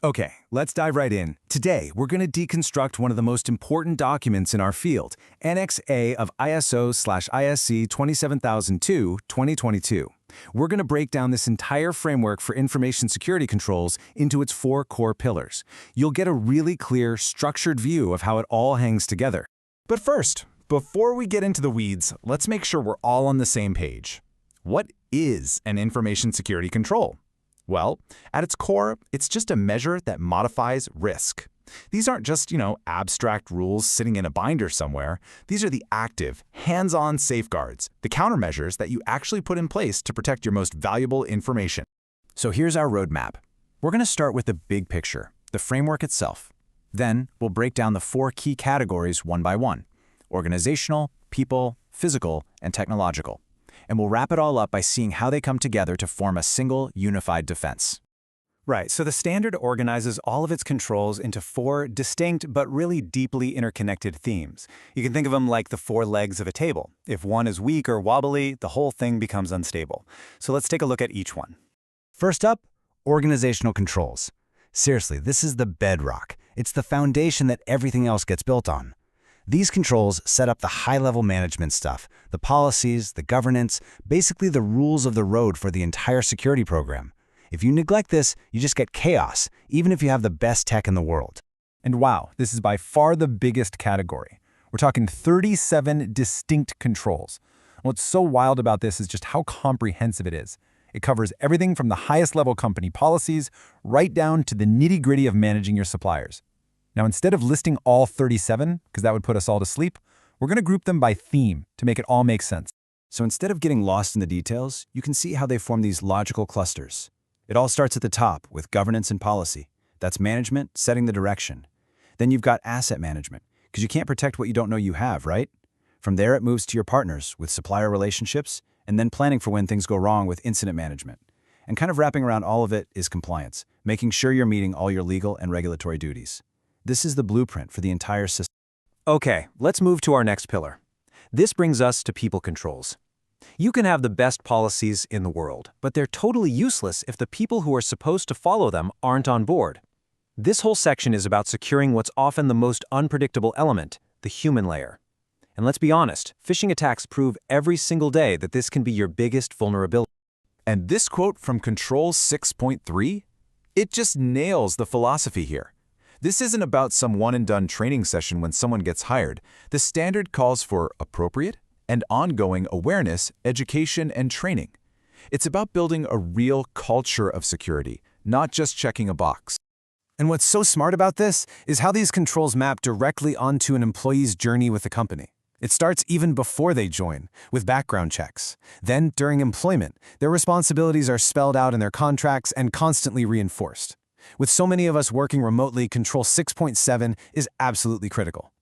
Okay, let's dive right in. Today, we're going to deconstruct one of the most important documents in our field, Annex A of ISO/ISC 27002-2022. We're going to break down this entire framework for information security controls into its 4 core pillars. You'll get a really clear, structured view of how it all hangs together. But first, before we get into the weeds, let's make sure we're all on the same page. What is an information security control? Well, at its core, it's just a measure that modifies risk. These aren't just, abstract rules sitting in a binder somewhere. These are the active, hands-on safeguards, the countermeasures that you actually put in place to protect your most valuable information. So here's our roadmap. We're going to start with the big picture, the framework itself. Then, we'll break down the 4 key categories one by one: organizational, people, physical, and technological. And we'll wrap it all up by seeing how they come together to form a single, unified defense. Right, so the standard organizes all of its controls into 4 distinct but really deeply interconnected themes. You can think of them like the 4 legs of a table. If one is weak or wobbly, the whole thing becomes unstable. So let's take a look at each one. First up, organizational controls. Seriously, this is the bedrock. It's the foundation that everything else gets built on. These controls set up the high-level management stuff, the policies, the governance, basically the rules of the road for the entire security program. If you neglect this, you just get chaos, even if you have the best tech in the world. And wow, this is by far the biggest category. We're talking 37 distinct controls. What's so wild about this is just how comprehensive it is. It covers everything from the highest level company policies right down to the nitty-gritty of managing your suppliers. Now, instead of listing all 37, because that would put us all to sleep, we're going to group them by theme to make it all make sense. So instead of getting lost in the details, you can see how they form these logical clusters. It all starts at the top with governance and policy. That's management, setting the direction. Then you've got asset management, because you can't protect what you don't know you have, right? From there, it moves to your partners with supplier relationships, and then planning for when things go wrong with incident management. And kind of wrapping around all of it is compliance, making sure you're meeting all your legal and regulatory duties. This is the blueprint for the entire system. Okay, let's move to our next pillar. This brings us to people controls. You can have the best policies in the world, but they're totally useless if the people who are supposed to follow them aren't on board. This whole section is about securing what's often the most unpredictable element, the human layer. And let's be honest, phishing attacks prove every single day that this can be your biggest vulnerability. And this quote from Control 6.3, it just nails the philosophy here. This isn't about some one-and-done training session when someone gets hired. The standard calls for appropriate and ongoing awareness, education, and training. It's about building a real culture of security, not just checking a box. And what's so smart about this is how these controls map directly onto an employee's journey with the company. It starts even before they join, with background checks. Then, during employment, their responsibilities are spelled out in their contracts and constantly reinforced. With so many of us working remotely, Control 6.7 is absolutely critical.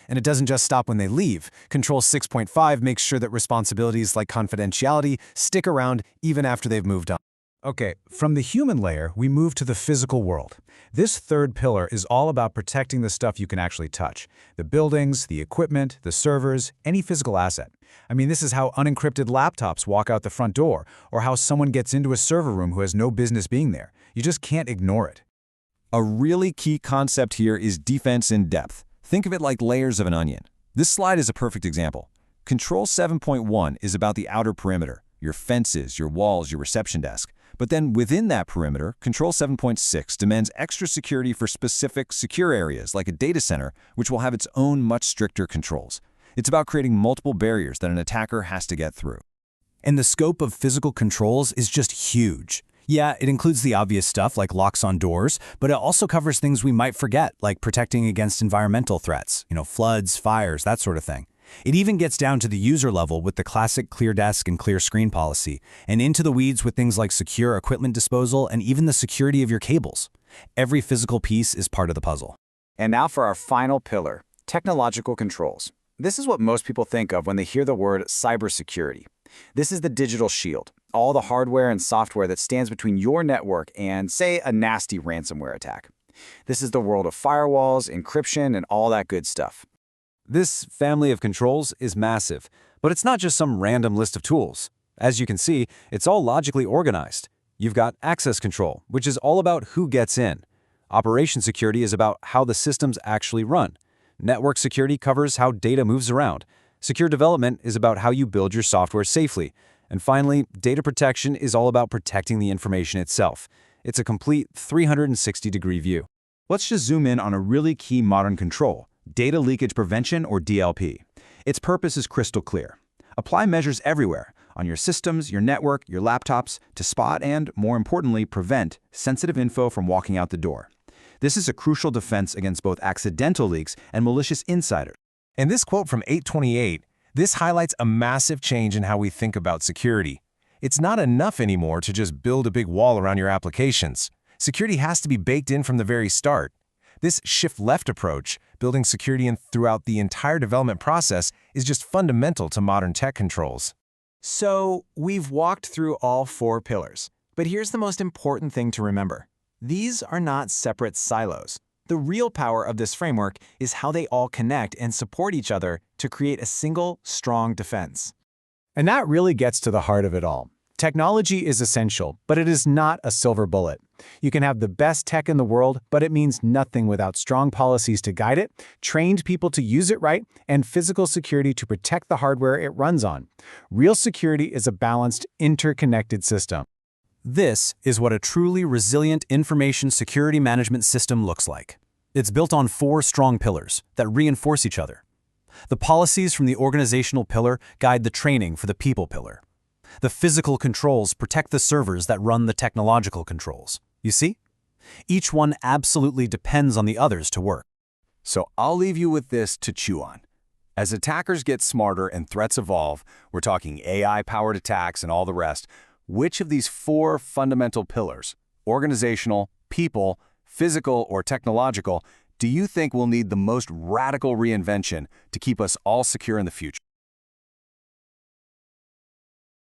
And it doesn't just stop when they leave. Control 6.5 makes sure that responsibilities like confidentiality stick around even after they've moved on. Okay, from the human layer, we move to the physical world. This 3rd pillar is all about protecting the stuff you can actually touch. The buildings, the equipment, the servers, any physical asset. I mean, this is how unencrypted laptops walk out the front door, or how someone gets into a server room who has no business being there. You just can't ignore it. A really key concept here is defense in depth. Think of it like layers of an onion. This slide is a perfect example. Control 7.1 is about the outer perimeter, your fences, your walls, your reception desk. But then within that perimeter, Control 7.6 demands extra security for specific secure areas like a data center, which will have its own much stricter controls. It's about creating multiple barriers that an attacker has to get through. And the scope of physical controls is just huge. Yeah, it includes the obvious stuff like locks on doors, but it also covers things we might forget, like protecting against environmental threats, floods, fires, that sort of thing. It even gets down to the user level with the classic clear desk and clear screen policy, and into the weeds with things like secure equipment disposal and even the security of your cables. Every physical piece is part of the puzzle. And now for our final pillar, technological controls. This is what most people think of when they hear the word cybersecurity. This is the digital shield, all the hardware and software that stands between your network and, say, a nasty ransomware attack. This is the world of firewalls, encryption, and all that good stuff. This family of controls is massive, but it's not just some random list of tools. As you can see, it's all logically organized. You've got access control, which is all about who gets in. Operation security is about how the systems actually run. Network security covers how data moves around. Secure development is about how you build your software safely. And finally, data protection is all about protecting the information itself. It's a complete 360-degree view. Let's just zoom in on a really key modern control, data leakage prevention, or DLP. Its purpose is crystal clear. Apply measures everywhere, on your systems, your network, your laptops, to spot and, more importantly, prevent sensitive info from walking out the door. This is a crucial defense against both accidental leaks and malicious insiders. In this quote from 828, this highlights a massive change in how we think about security. It's not enough anymore to just build a big wall around your applications. Security has to be baked in from the very start. This shift-left approach, building security in throughout the entire development process, is just fundamental to modern tech controls. So, we've walked through all 4 pillars. But here's the most important thing to remember. These are not separate silos. The real power of this framework is how they all connect and support each other to create a single, strong defense. And that really gets to the heart of it all. Technology is essential, but it is not a silver bullet. You can have the best tech in the world, but it means nothing without strong policies to guide it, trained people to use it right, and physical security to protect the hardware it runs on. Real security is a balanced, interconnected system. This is what a truly resilient information security management system looks like. It's built on 4 strong pillars that reinforce each other. The policies from the organizational pillar guide the training for the people pillar. The physical controls protect the servers that run the technological controls. You see? Each one absolutely depends on the others to work. So I'll leave you with this to chew on. As attackers get smarter and threats evolve, we're talking AI-powered attacks and all the rest, which of these 4 fundamental pillars, organizational, people, physical, or technological, do you think will need the most radical reinvention to keep us all secure in the future?